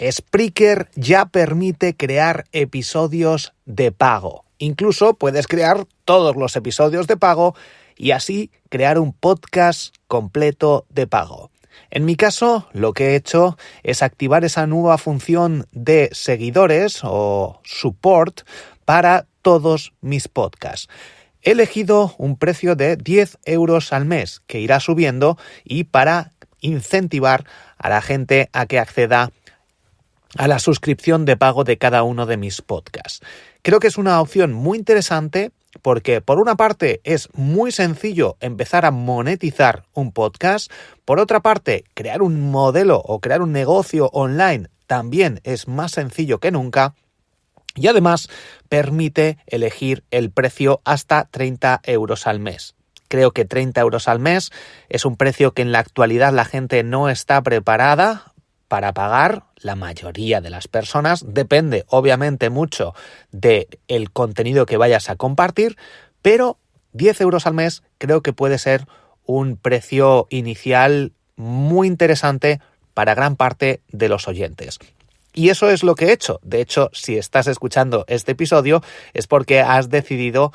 Spreaker ya permite crear episodios de pago. Incluso puedes crear todos los episodios de pago y así crear un podcast completo de pago. En mi caso, lo que he hecho es activar esa nueva función de seguidores o support para todos mis podcasts. He elegido un precio de 10 euros al mes que irá subiendo y para incentivar a la gente a que acceda a la suscripción de pago de cada uno de mis podcasts. Creo que es una opción muy interesante porque por una parte es muy sencillo empezar a monetizar un podcast, por otra parte crear un modelo o crear un negocio online también es más sencillo que nunca y además permite elegir el precio hasta 30 euros al mes. Creo que 30 euros al mes es un precio que en la actualidad la gente no está preparada para pagar. La mayoría de las personas, depende obviamente mucho del contenido que vayas a compartir, pero 10 euros al mes creo que puede ser un precio inicial muy interesante para gran parte de los oyentes. Y eso es lo que he hecho. De hecho, si estás escuchando este episodio es porque has decidido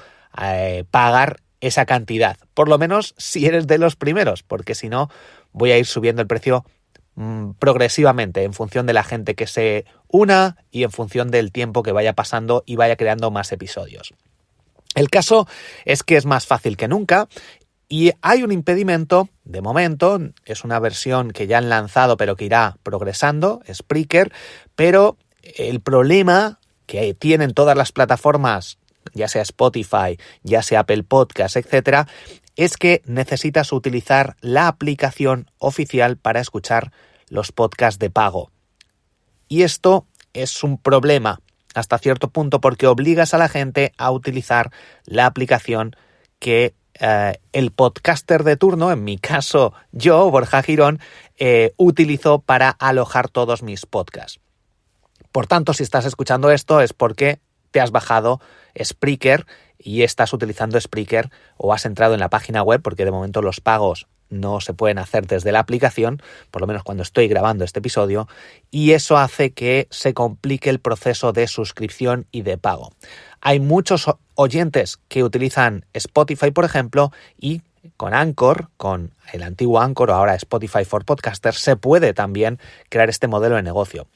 pagar esa cantidad. Por lo menos si eres de los primeros, porque si no voy a ir subiendo el precio progresivamente en función de la gente que se una y en función del tiempo que vaya pasando y vaya creando más episodios. El caso es que es más fácil que nunca y hay un impedimento, de momento, es una versión que ya han lanzado pero que irá progresando, Spreaker, pero el problema que tienen todas las plataformas, ya sea Spotify, ya sea Apple Podcasts, etcétera, es que necesitas utilizar la aplicación oficial para escuchar los podcasts de pago. Y esto es un problema hasta cierto punto porque obligas a la gente a utilizar la aplicación que el podcaster de turno, en mi caso yo, Borja Girón, utilizo para alojar todos mis podcasts. Por tanto, si estás escuchando esto es porque te has bajado Spreaker y estás utilizando Spreaker o has entrado en la página web, porque de momento los pagos no se pueden hacer desde la aplicación, por lo menos cuando estoy grabando este episodio, y eso hace que se complique el proceso de suscripción y de pago. Hay muchos oyentes que utilizan Spotify, por ejemplo, y con Anchor, con el antiguo Anchor o ahora Spotify for Podcasters, se puede también crear este modelo de negocio.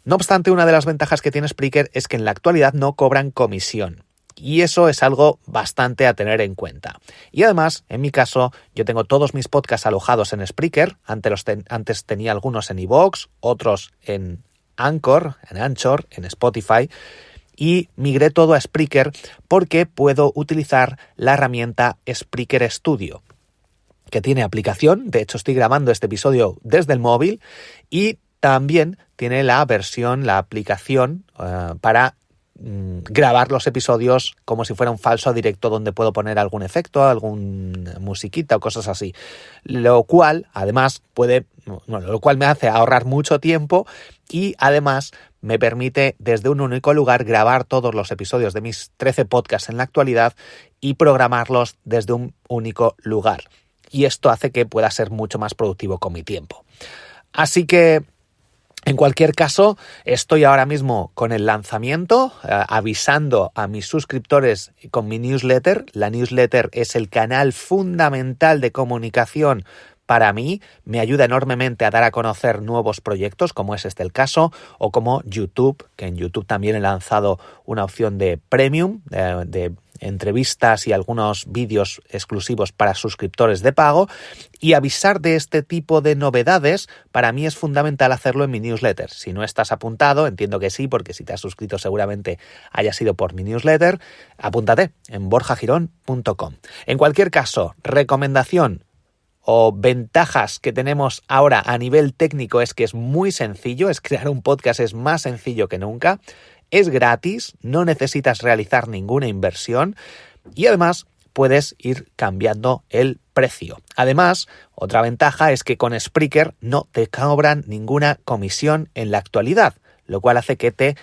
No obstante, una de las ventajas que tiene Spreaker es que en la actualidad no cobran comisión. Y eso es algo bastante a tener en cuenta. Y además, en mi caso, yo tengo todos mis podcasts alojados en Spreaker. Antes tenía algunos en iVoox, otros en Anchor, en Spotify. Y migré todo a Spreaker porque puedo utilizar la herramienta Spreaker Studio, que tiene aplicación. De hecho, estoy grabando este episodio desde el móvil y también tiene la aplicación para grabar los episodios como si fuera un falso directo donde puedo poner algún efecto, algún musiquita o cosas así. Lo cual, además, me hace ahorrar mucho tiempo y además me permite desde un único lugar grabar todos los episodios de mis 13 podcasts en la actualidad y programarlos desde un único lugar. Y esto hace que pueda ser mucho más productivo con mi tiempo. Así que en cualquier caso, estoy ahora mismo con el lanzamiento, avisando a mis suscriptores con mi newsletter. La newsletter es el canal fundamental de comunicación para mí, me ayuda enormemente a dar a conocer nuevos proyectos, como es este el caso, o como YouTube, que en YouTube también he lanzado una opción de premium, de entrevistas y algunos vídeos exclusivos para suscriptores de pago, y avisar de este tipo de novedades para mí es fundamental hacerlo en mi newsletter. Si no estás apuntado, entiendo que sí, porque si te has suscrito seguramente haya sido por mi newsletter, apúntate en borjagirón.com. En cualquier caso, recomendación o ventajas que tenemos ahora a nivel técnico es que es muy sencillo, crear un podcast es más sencillo que nunca, es gratis, no necesitas realizar ninguna inversión y además puedes ir cambiando el precio. Además, otra ventaja es que con Spreaker no te cobran ninguna comisión en la actualidad, lo cual hace que te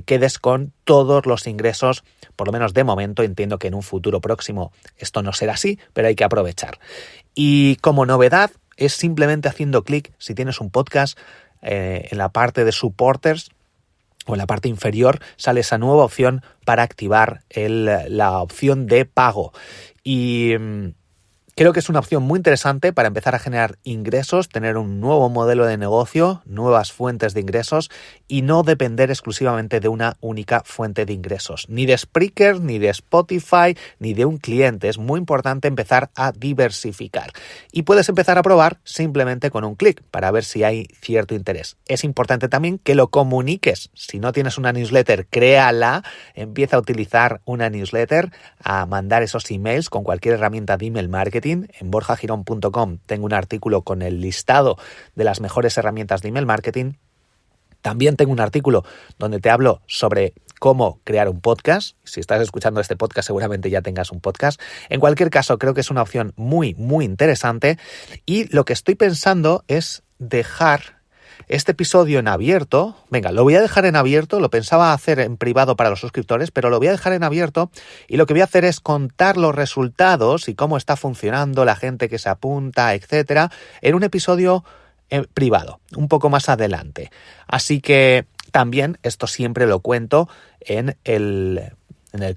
quedes con todos los ingresos, por lo menos de momento. Entiendo que en un futuro próximo esto no será así, pero hay que aprovechar. Y como novedad, es simplemente haciendo clic, si tienes un podcast, en la parte de supporters, o en la parte inferior, sale esa nueva opción para activar la opción de pago. Y creo que es una opción muy interesante para empezar a generar ingresos, tener un nuevo modelo de negocio, nuevas fuentes de ingresos y no depender exclusivamente de una única fuente de ingresos. Ni de Spreaker, ni de Spotify, ni de un cliente. Es muy importante empezar a diversificar. Y puedes empezar a probar simplemente con un clic para ver si hay cierto interés. Es importante también que lo comuniques. Si no tienes una newsletter, créala. Empieza a utilizar una newsletter, a mandar esos emails con cualquier herramienta de email marketing. En borjagirón.com tengo un artículo con el listado de las mejores herramientas de email marketing. También tengo un artículo donde te hablo sobre cómo crear un podcast. Si estás escuchando este podcast, seguramente ya tengas un podcast. En cualquier caso, creo que es una opción muy, muy interesante. Y lo que estoy pensando es dejar este episodio en abierto. Venga, lo voy a dejar en abierto. Lo pensaba hacer en privado para los suscriptores, pero lo voy a dejar en abierto. Y lo que voy a hacer es contar los resultados y cómo está funcionando la gente que se apunta, etcétera, en un episodio privado, un poco más adelante. Así que también esto siempre lo cuento en el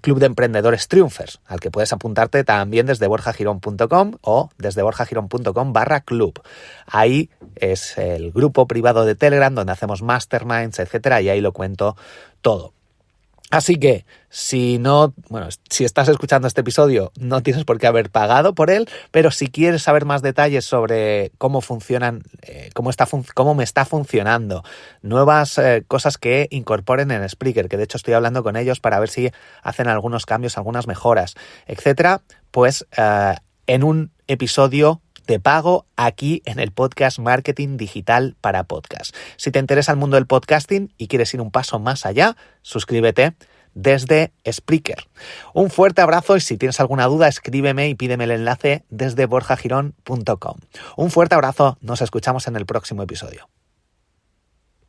Club de Emprendedores Triunfers, al que puedes apuntarte también desde borjagirón.com o desde borjagirón.com/club. Ahí es el grupo privado de Telegram donde hacemos masterminds, etcétera, y ahí lo cuento todo. Así que si estás escuchando este episodio, no tienes por qué haber pagado por él, pero si quieres saber más detalles sobre cómo funcionan, cómo me está funcionando, nuevas cosas que incorporen en Spreaker, que de hecho estoy hablando con ellos para ver si hacen algunos cambios, algunas mejoras, etcétera, pues en un episodio de pago aquí en el podcast Marketing Digital para Podcast. Si te interesa el mundo del podcasting y quieres ir un paso más allá, suscríbete desde Spreaker. Un fuerte abrazo y si tienes alguna duda, escríbeme y pídeme el enlace desde borjagirón.com. Un fuerte abrazo, nos escuchamos en el próximo episodio.